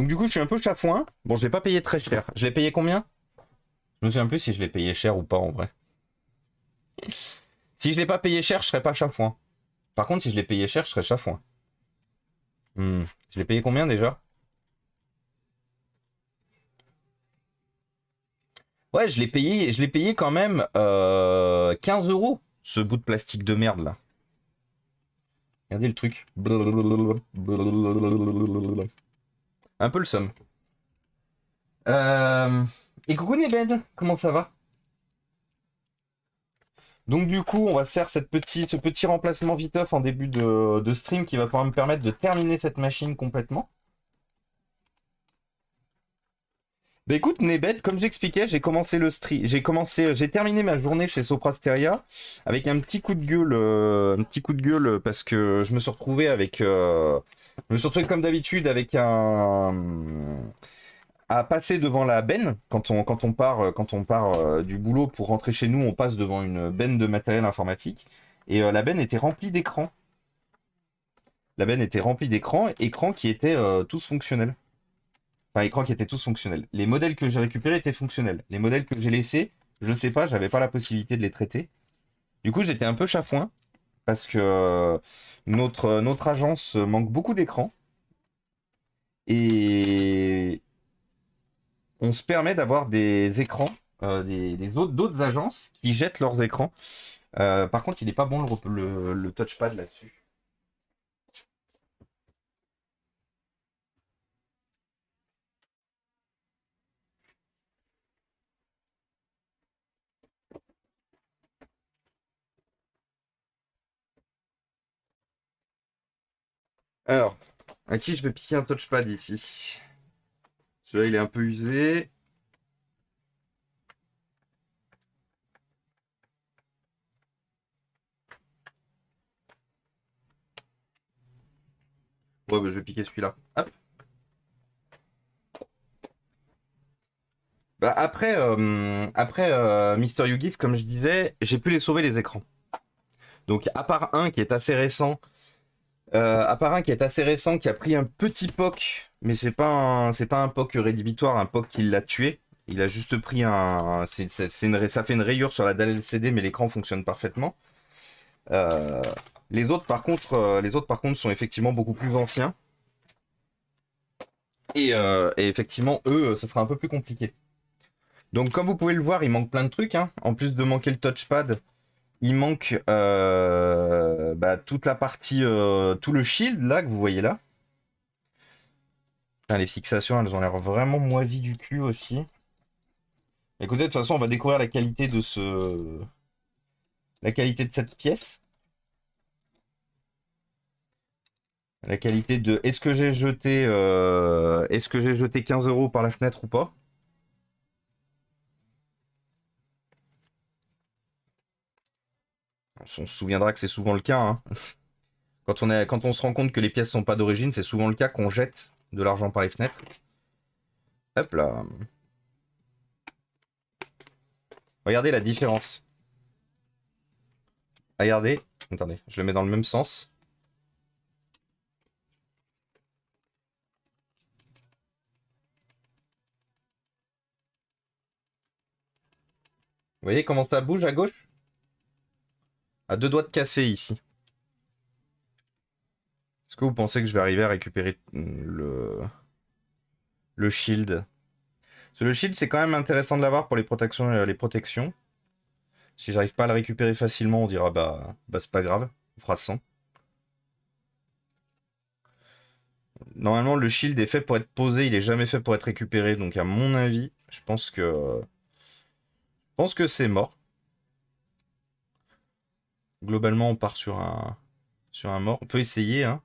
Donc du coup, je suis un peu chafouin. Bon, je l'ai pas payé très cher. Je l'ai payé combien? Je me souviens plus si je l'ai payé cher ou pas en vrai. Si je l'ai pas payé cher, je serais pas chafouin. Par contre, si je l'ai payé cher, je serais chafouin. Je l'ai payé combien déjà? Ouais, je l'ai payé quand même 15 euros, ce bout de plastique de merde là. Regardez le truc. Un peu le seum. Euh... Et coucou Nebed, comment ça va? Donc du coup, on va se faire ce petit remplacement viteuf en début de stream qui va pouvoir me permettre de terminer cette machine complètement. Bah écoute, Nebet, comme j'expliquais, j'ai commencé le stream, j'ai terminé ma journée chez Soprasteria avec un petit coup de gueule, parce que je me suis retrouvé je me suis retrouvé comme d'habitude avec à passer devant la benne quand on part du boulot pour rentrer chez nous, on passe devant une benne de matériel informatique et la benne était remplie d'écrans. La benne était remplie d'écrans, écrans qui étaient tous fonctionnels. Enfin, écrans qui étaient tous fonctionnels. Les modèles que j'ai récupérés étaient fonctionnels. Les modèles que j'ai laissés, je sais pas, j'avais pas la possibilité de les traiter. Du coup, j'étais un peu chafouin parce que notre agence manque beaucoup d'écrans et on se permet d'avoir des écrans, d'autres agences qui jettent leurs écrans. Par contre, il n'est pas bon le touchpad là-dessus. Alors, à qui je vais piquer un touchpad ici? Celui-là, il est un peu usé. Ouais, bah, je vais piquer celui-là. Hop. Bah après Mister Yugis, comme je disais, j'ai pu les sauver les écrans. Donc à part un qui est assez récent, qui a pris un petit POC, mais c'est pas un POC rédhibitoire, un POC qui l'a tué. Il a juste pris ça fait une rayure sur la dalle LCD, mais l'écran fonctionne parfaitement. Euh, les autres par contre sont effectivement beaucoup plus anciens. Et effectivement, eux, ça sera un peu plus compliqué. Donc comme vous pouvez le voir, il manque plein de trucs, hein. En plus de manquer le touchpad, il manque toute la partie, tout le shield là que vous voyez là. Putain, les fixations, elles ont l'air vraiment moisies du cul aussi. Écoutez, de toute façon, on va découvrir la qualité de cette pièce. La qualité de est-ce que j'ai jeté 15 euros par la fenêtre ou pas? On se souviendra que c'est souvent le cas, hein. Quand on se rend compte que les pièces sont pas d'origine, c'est souvent le cas qu'on jette de l'argent par les fenêtres. Hop là. Regardez la différence. Regardez. Attendez, je le mets dans le même sens. Vous voyez comment ça bouge à gauche? À deux doigts de casser ici. Est-ce que vous pensez que je vais arriver à récupérer le shield? Parce que le shield, c'est quand même intéressant de l'avoir pour les protections. Si j'arrive pas à le récupérer facilement, on dira bah c'est pas grave, on fera 100. Normalement, le shield est fait pour être posé, il est jamais fait pour être récupéré. Donc à mon avis, je pense que c'est mort. Globalement, on part sur un mort. On peut essayer, hein.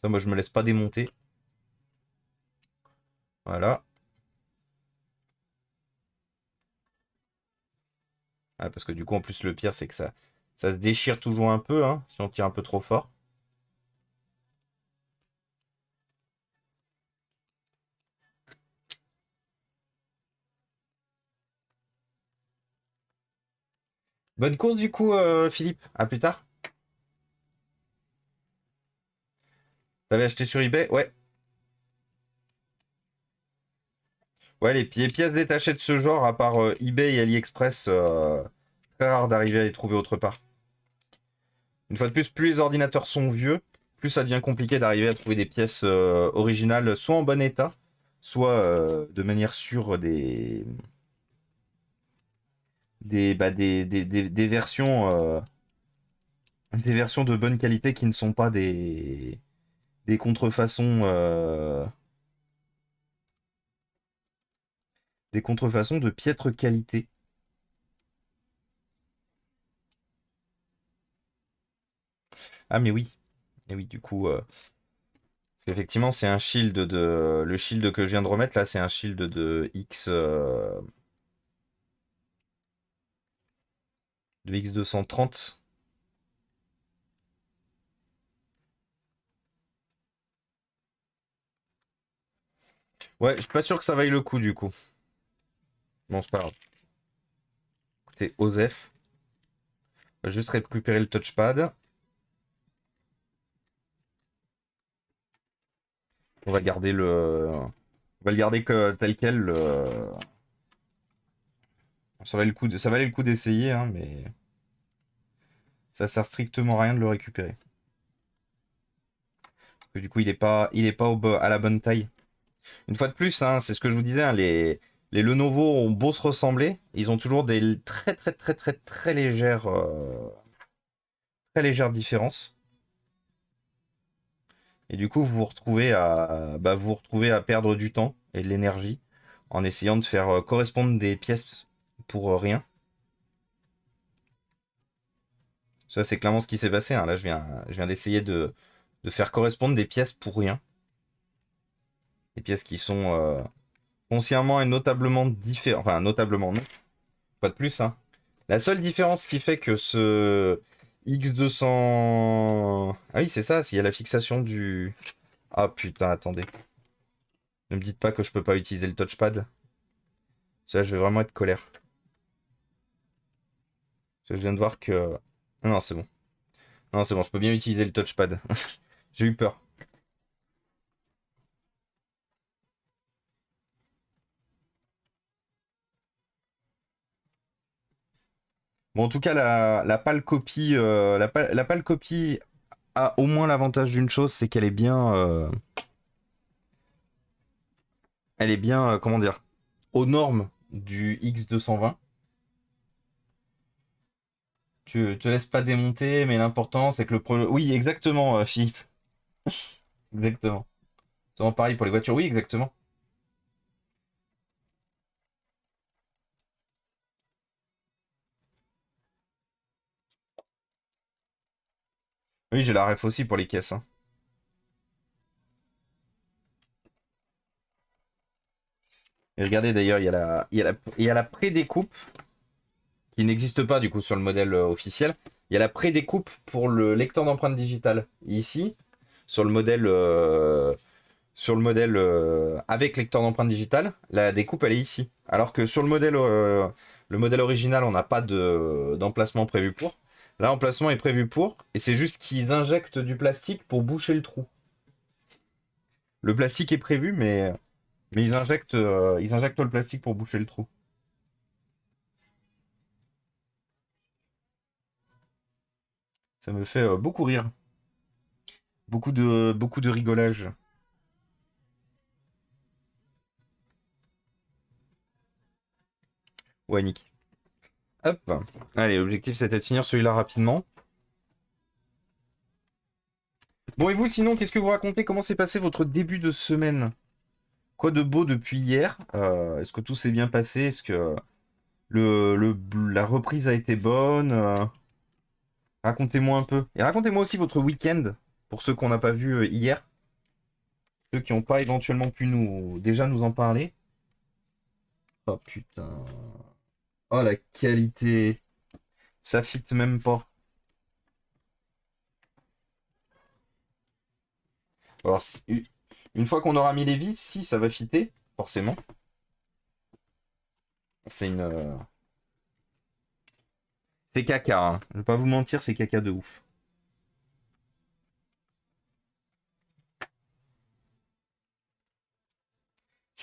Ça, moi, je me laisse pas démonter. Voilà. Ah, parce que du coup, en plus, le pire, c'est que ça se déchire toujours un peu, hein, si on tire un peu trop fort. Bonne course, du coup, Philippe. À plus tard. T'avais acheté sur eBay? Ouais. Ouais, les pièces détachées de ce genre, à part eBay et AliExpress, très rare d'arriver à les trouver autre part. Une fois de plus les ordinateurs sont vieux, plus ça devient compliqué d'arriver à trouver des pièces originales, soit en bon état, soit de manière sûre des versions de bonne qualité qui ne sont pas des contrefaçons, des contrefaçons de piètre qualité. Ah mais oui, et oui du coup, parce qu'effectivement c'est un shield le shield que je viens de remettre là, c'est un shield de X230. Ouais, je suis pas sûr que ça vaille le coup du coup. Bon, c'est pas grave. Écoutez, Osef. On va juste récupérer le touchpad. On va garder On va le garder que tel quel. Ça valait ça valait le coup d'essayer, hein, mais ça sert strictement à rien de le récupérer. Parce que du coup, il est pas à la bonne taille. Une fois de plus, hein, c'est ce que je vous disais, hein, les Lenovo ont beau se ressembler, ils ont toujours des très légères différences. Et du coup, vous vous retrouvez à perdre du temps et de l'énergie en essayant de faire correspondre des pièces pour rien. Ça, c'est clairement ce qui s'est passé, hein. Là, je viens d'essayer de faire correspondre des pièces pour rien. Des pièces qui sont foncièrement et notablement différentes. Enfin, notablement non. Pas de plus, hein. La seule différence qui fait que ce X200... Ah oui, c'est ça, s'il y a la fixation du... Ah putain, attendez. Ne me dites pas que je peux pas utiliser le touchpad. Ça, je vais vraiment être colère. Parce que je viens de voir que... Non, c'est bon. Non, c'est bon, je peux bien utiliser le touchpad. J'ai eu peur. Bon, en tout cas, la pâle copie, la pâle copie a au moins l'avantage d'une chose, c'est qu'elle est bien... elle est bien, comment dire, aux normes du X220. Tu te laisses pas démonter, mais l'important, c'est que Oui, exactement, Philippe. Exactement. C'est vraiment pareil pour les voitures. Oui, exactement. Oui, j'ai la ref aussi pour les caisses, hein. Et regardez d'ailleurs, il y a la pré-découpe qui n'existe pas du coup sur le modèle officiel. Il y a la pré-découpe pour le lecteur d'empreintes digitales. Ici, sur le modèle avec lecteur d'empreintes digitales, la découpe elle est ici. Alors que sur le modèle original, on n'a pas d'emplacement prévu pour. Là, l'emplacement est prévu pour, et c'est juste qu'ils injectent du plastique pour boucher le trou. Le plastique est prévu, mais ils injectent le plastique pour boucher le trou. Ça me fait beaucoup rire. Beaucoup de rigolage. Ouais, Nick. Hop. Allez, l'objectif c'était de finir celui-là rapidement. Bon, et vous, sinon, qu'est-ce que vous racontez? Comment s'est passé votre début de semaine? Quoi de beau depuis hier? Est-ce que tout s'est bien passé? Est-ce que la reprise a été bonne? Racontez-moi un peu. Et racontez-moi aussi votre week-end, pour ceux qu'on n'a pas vu hier, ceux qui n'ont pas éventuellement pu déjà nous en parler. Oh putain. Oh la qualité. Ça fit même pas. Alors, une fois qu'on aura mis les vis, si ça va fitter, forcément. C'est une. C'est caca, hein. Je vais pas vous mentir, c'est caca de ouf.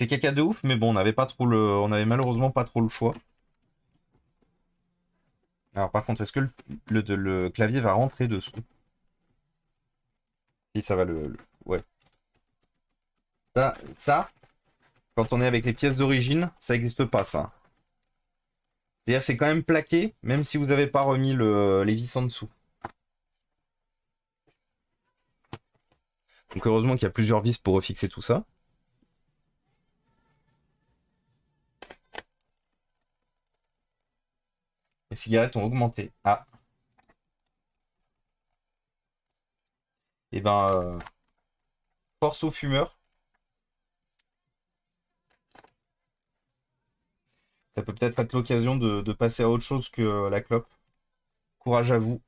C'est caca de ouf, mais bon, on avait malheureusement pas trop le choix. Alors par contre, est-ce que le clavier va rentrer dessous? Si ça va ouais. Ça, quand on est avec les pièces d'origine, ça n'existe pas, ça. C'est-à-dire c'est quand même plaqué, même si vous n'avez pas remis les vis en dessous. Donc heureusement qu'il y a plusieurs vis pour refixer tout ça. Les cigarettes ont augmenté. Ah. Et ben, force aux fumeurs. Ça peut peut-être être l'occasion de passer à autre chose que la clope. Courage à vous.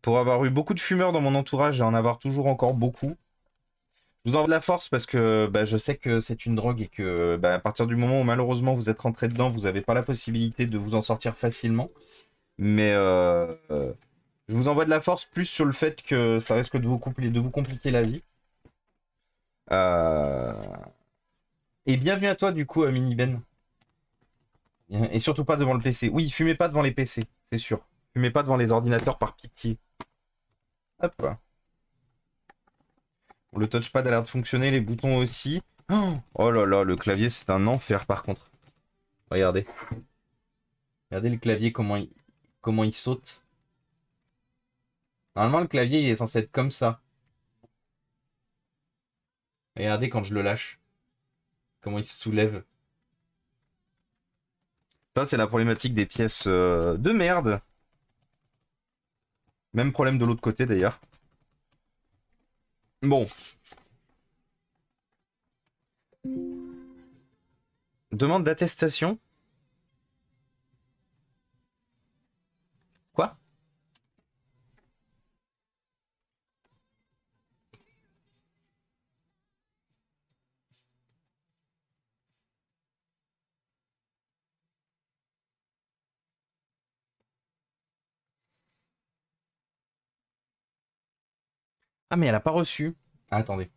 Pour avoir eu beaucoup de fumeurs dans mon entourage et en avoir toujours encore beaucoup, je vous envoie de la force parce que bah, je sais que c'est une drogue et que bah, à partir du moment où malheureusement vous êtes rentré dedans, vous n'avez pas la possibilité de vous en sortir facilement. Mais je vous envoie de la force plus sur le fait que ça risque de vous compliquer la vie. Euh, Et bienvenue à toi du coup, Mini Ben. Et surtout pas devant le PC. Oui, fumez pas devant les PC, c'est sûr. Fumez pas devant les ordinateurs par pitié. Hop. Le touchpad a l'air de fonctionner, les boutons aussi. Oh là là, le clavier c'est un enfer par contre. Regardez. Regardez le clavier, comment il saute. Normalement le clavier il est censé être comme ça. Regardez quand je le lâche. Comment il se soulève. Ça c'est la problématique des pièces de merde. Même problème de l'autre côté d'ailleurs. Bon. Demande d'attestation. Quoi? Ah mais elle a pas reçu. Ah, attendez.